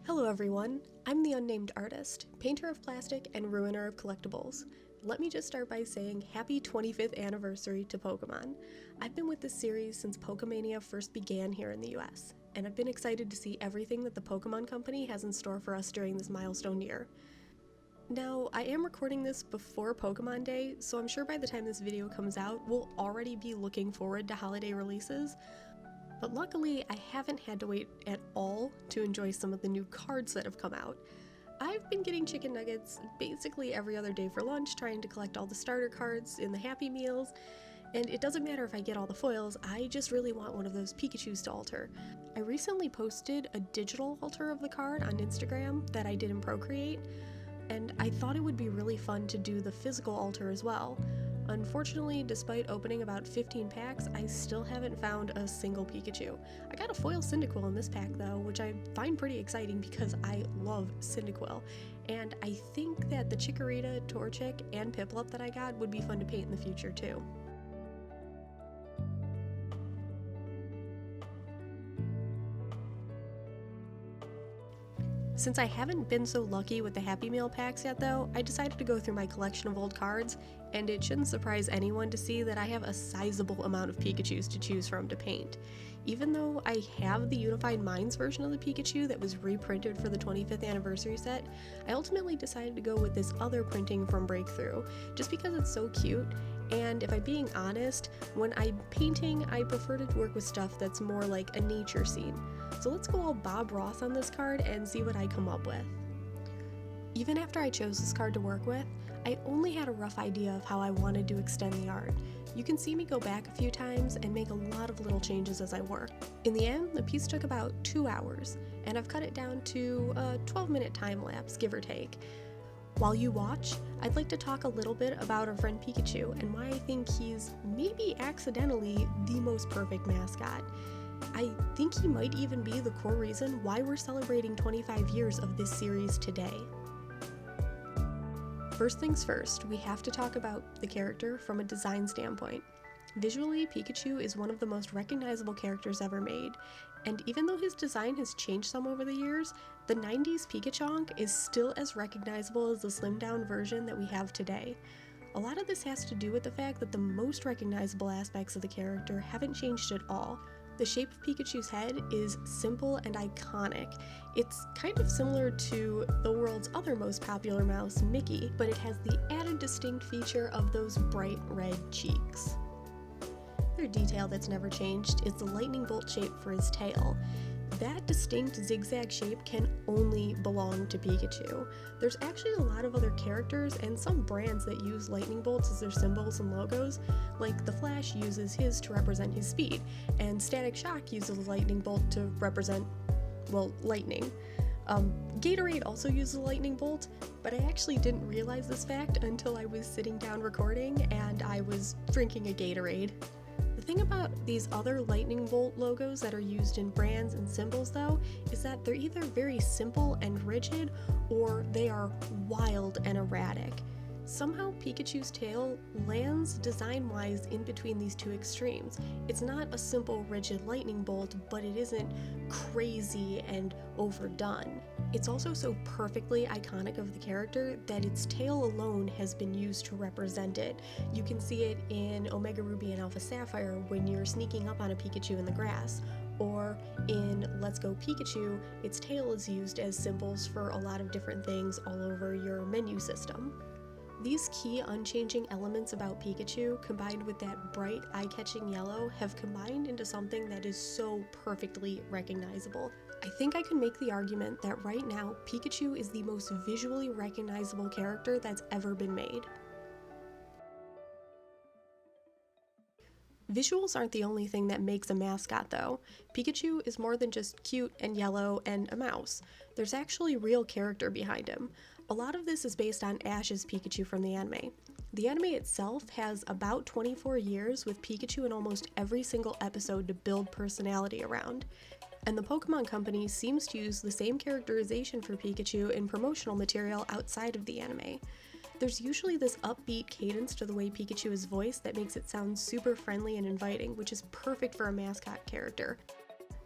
Hello everyone, I'm the Unnamed Artist, painter of plastic and ruiner of collectibles. Let me just start by saying happy 25th anniversary to Pokemon. I've been with this series since Pokemania first began here in the US, and I've been excited to see everything that the Pokemon Company has in store for us during this milestone year. Now, I am recording this before Pokemon Day, so I'm sure by the time this video comes out, we'll already be looking forward to holiday releases. But luckily, I haven't had to wait at all to enjoy some of the new cards that have come out. I've been getting chicken nuggets basically every other day for lunch, trying to collect all the starter cards in the Happy Meals, and it doesn't matter if I get all the foils, I just really want one of those Pikachus to alter. I recently posted a digital alter of the card on Instagram that I did in Procreate, and I thought it would be really fun to do the physical alter as well. Unfortunately, despite opening about 15 packs, I still haven't found a single Pikachu. I got a foil Cyndaquil in this pack though, which I find pretty exciting because I love Cyndaquil, and I think that the Chikorita, Torchic, and Piplup that I got would be fun to paint in the future too. Since I haven't been so lucky with the Happy Meal packs yet though, I decided to go through my collection of old cards, and it shouldn't surprise anyone to see that I have a sizable amount of Pikachus to choose from to paint. Even though I have the Unified Minds version of the Pikachu that was reprinted for the 25th anniversary set, I ultimately decided to go with this other printing from BREAKThrough, just because it's so cute. And if I'm being honest, when I'm painting, I prefer to work with stuff that's more like a nature scene. So let's go all Bob Ross on this card and see what I come up with. Even after I chose this card to work with, I only had a rough idea of how I wanted to extend the art. You can see me go back a few times and make a lot of little changes as I work. In the end, the piece took about 2 hours, and I've cut it down to a 12-minute time lapse, give or take. While you watch, I'd like to talk a little bit about our friend Pikachu and why I think he's maybe accidentally the most perfect mascot. I think he might even be the core reason why we're celebrating 25 years of this series today. First things first, we have to talk about the character from a design standpoint. Visually, Pikachu is one of the most recognizable characters ever made, and even though his design has changed some over the years, the 90s Pikachonk is still as recognizable as the slimmed down version that we have today. A lot of this has to do with the fact that the most recognizable aspects of the character haven't changed at all. The shape of Pikachu's head is simple and iconic. It's kind of similar to the world's other most popular mouse, Mickey, but it has the added distinct feature of those bright red cheeks. Another detail that's never changed is the lightning bolt shape for his tail. That distinct zigzag shape can only belong to Pikachu. There's actually a lot of other characters and some brands that use lightning bolts as their symbols and logos, like the Flash uses his to represent his speed, and Static Shock uses a lightning bolt to represent, well, lightning. Gatorade also uses a lightning bolt, but I actually didn't realize this fact until I was sitting down recording and I was drinking a Gatorade. The thing about these other lightning bolt logos that are used in brands and symbols though, is that they're either very simple and rigid, or they are wild and erratic. Somehow Pikachu's tail lands design-wise in between these two extremes. It's not a simple rigid lightning bolt, but it isn't crazy and overdone. It's also so perfectly iconic of the character that its tail alone has been used to represent it. You can see it in Omega Ruby and Alpha Sapphire when you're sneaking up on a Pikachu in the grass, or in Let's Go Pikachu, its tail is used as symbols for a lot of different things all over your menu system. These key unchanging elements about Pikachu, combined with that bright, eye-catching yellow, have combined into something that is so perfectly recognizable. I think I can make the argument that right now, Pikachu is the most visually recognizable character that's ever been made. Visuals aren't the only thing that makes a mascot though. Pikachu is more than just cute and yellow and a mouse. There's actually real character behind him. A lot of this is based on Ash's Pikachu from the anime. The anime itself has about 24 years with Pikachu in almost every single episode to build personality around. And the Pokemon Company seems to use the same characterization for Pikachu in promotional material outside of the anime. There's usually this upbeat cadence to the way Pikachu is voiced that makes it sound super friendly and inviting, which is perfect for a mascot character.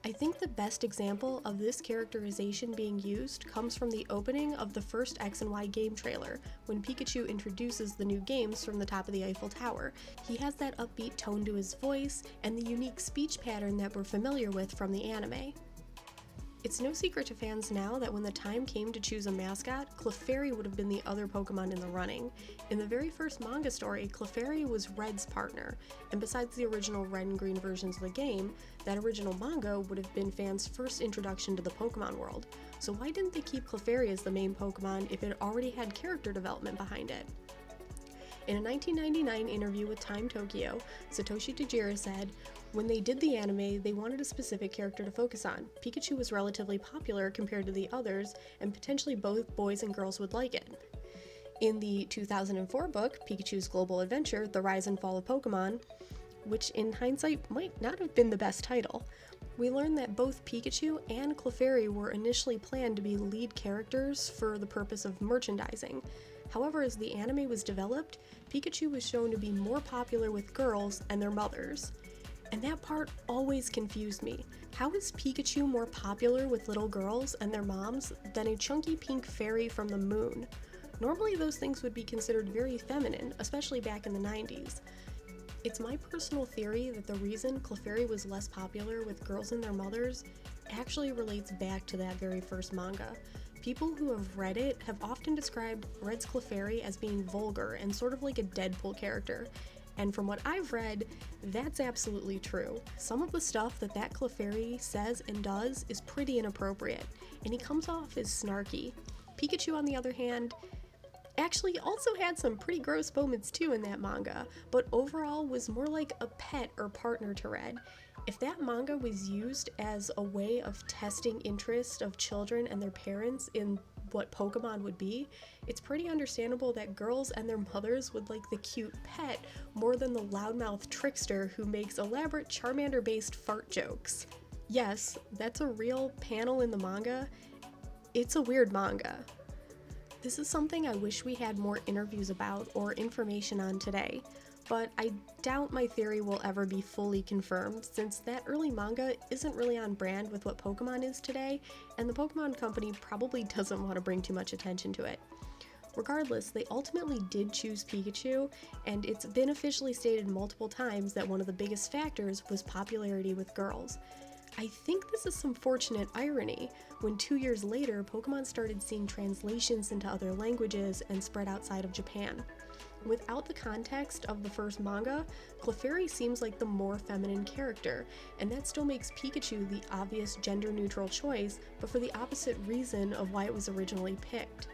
I think the best example of this characterization being used comes from the opening of the first X and Y game trailer, when Pikachu introduces the new games from the top of the Eiffel Tower. He has that upbeat tone to his voice, and the unique speech pattern that we're familiar with from the anime. It's no secret to fans now that when the time came to choose a mascot, Clefairy would have been the other Pokemon in the running. In the very first manga story, Clefairy was Red's partner, and besides the original red and green versions of the game, that original manga would have been fans' first introduction to the Pokemon world. So why didn't they keep Clefairy as the main Pokemon if it already had character development behind it? In a 1999 interview with Time Tokyo, Satoshi Tajiri said, "When they did the anime, they wanted a specific character to focus on. Pikachu was relatively popular compared to the others, and potentially both boys and girls would like it." In the 2004 book, Pikachu's Global Adventure, The Rise and Fall of Pokemon, which in hindsight might not have been the best title, we learn that both Pikachu and Clefairy were initially planned to be lead characters for the purpose of merchandising. However, as the anime was developed, Pikachu was shown to be more popular with girls and their mothers. And that part always confused me. How is Pikachu more popular with little girls and their moms than a chunky pink fairy from the moon? Normally those things would be considered very feminine, especially back in the 90s. It's my personal theory that the reason Clefairy was less popular with girls and their mothers actually relates back to that very first manga. People who have read it have often described Red's Clefairy as being vulgar and sort of like a Deadpool character, and from what I've read, that's absolutely true. Some of the stuff that Clefairy says and does is pretty inappropriate, and he comes off as snarky. Pikachu, on the other hand, actually also had some pretty gross moments too in that manga, but overall was more like a pet or partner to Red. If that manga was used as a way of testing interest of children and their parents in what Pokemon would be, it's pretty understandable that girls and their mothers would like the cute pet more than the loudmouth trickster who makes elaborate Charmander-based fart jokes. Yes, that's a real panel in the manga. It's a weird manga. This is something I wish we had more interviews about or information on today, but I doubt my theory will ever be fully confirmed since that early manga isn't really on brand with what Pokemon is today, and the Pokemon company probably doesn't want to bring too much attention to it. Regardless, they ultimately did choose Pikachu, and it's been officially stated multiple times that one of the biggest factors was popularity with girls. I think this is some fortunate irony when 2 years later Pokemon started seeing translations into other languages and spread outside of Japan. Without the context of the first manga, Clefairy seems like the more feminine character, and that still makes Pikachu the obvious gender-neutral choice, but for the opposite reason of why it was originally picked.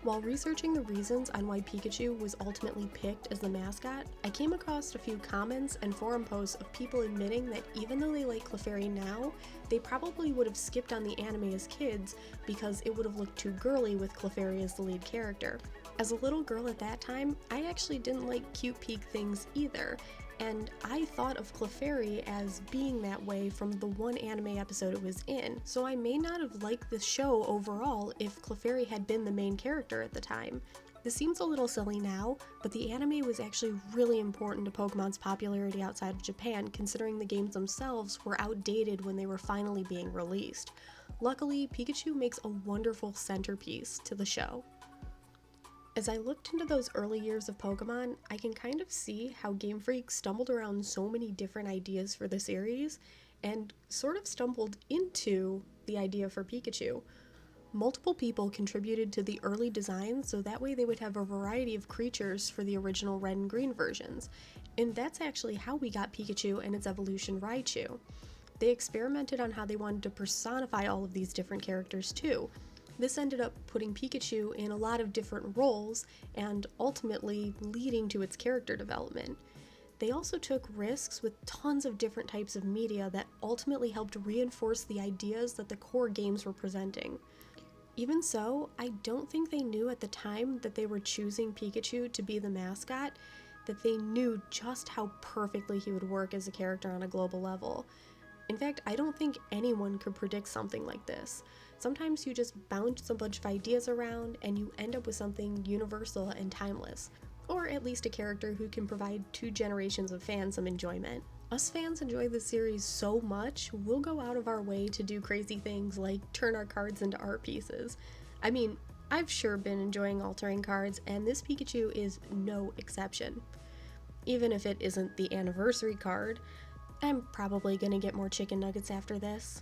While researching the reasons on why Pikachu was ultimately picked as the mascot, I came across a few comments and forum posts of people admitting that even though they like Clefairy now, they probably would have skipped on the anime as kids because it would have looked too girly with Clefairy as the lead character. As a little girl at that time, I actually didn't like cute peak things either, and I thought of Clefairy as being that way from the one anime episode it was in, so I may not have liked the show overall if Clefairy had been the main character at the time. This seems a little silly now, but the anime was actually really important to Pokemon's popularity outside of Japan, considering the games themselves were outdated when they were finally being released. Luckily, Pikachu makes a wonderful centerpiece to the show. As I looked into those early years of Pokemon, I can kind of see how Game Freak stumbled around so many different ideas for the series, and sort of stumbled into the idea for Pikachu. Multiple people contributed to the early design so that way they would have a variety of creatures for the original red and green versions, and that's actually how we got Pikachu and its evolution Raichu. They experimented on how they wanted to personify all of these different characters too. This ended up putting Pikachu in a lot of different roles and ultimately leading to its character development. They also took risks with tons of different types of media that ultimately helped reinforce the ideas that the core games were presenting. Even so, I don't think they knew at the time that they were choosing Pikachu to be the mascot, that they knew just how perfectly he would work as a character on a global level. In fact, I don't think anyone could predict something like this. Sometimes you just bounce a bunch of ideas around and you end up with something universal and timeless, or at least a character who can provide 2 generations of fans some enjoyment. Us fans enjoy this series so much, we'll go out of our way to do crazy things like turn our cards into art pieces. I mean, I've sure been enjoying altering cards, and this Pikachu is no exception. Even if it isn't the anniversary card, I'm probably gonna get more chicken nuggets after this.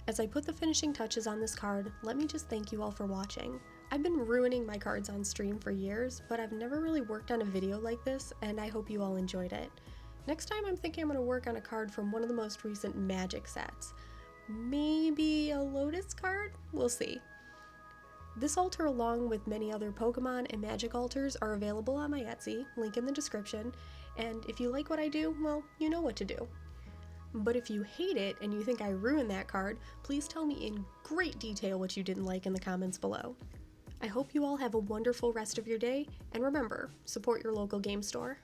As I put the finishing touches on this card, let me just thank you all for watching. I've been ruining my cards on stream for years, but I've never really worked on a video like this, and I hope you all enjoyed it. Next time I'm thinking I'm going to work on a card from one of the most recent Magic sets. Maybe a Lotus card? We'll see. This altar, along with many other Pokemon and Magic altars, are available on my Etsy, link in the description, and if you like what I do, well, you know what to do. But if you hate it and you think I ruined that card, please tell me in great detail what you didn't like in the comments below. I hope you all have a wonderful rest of your day, and remember, support your local game store.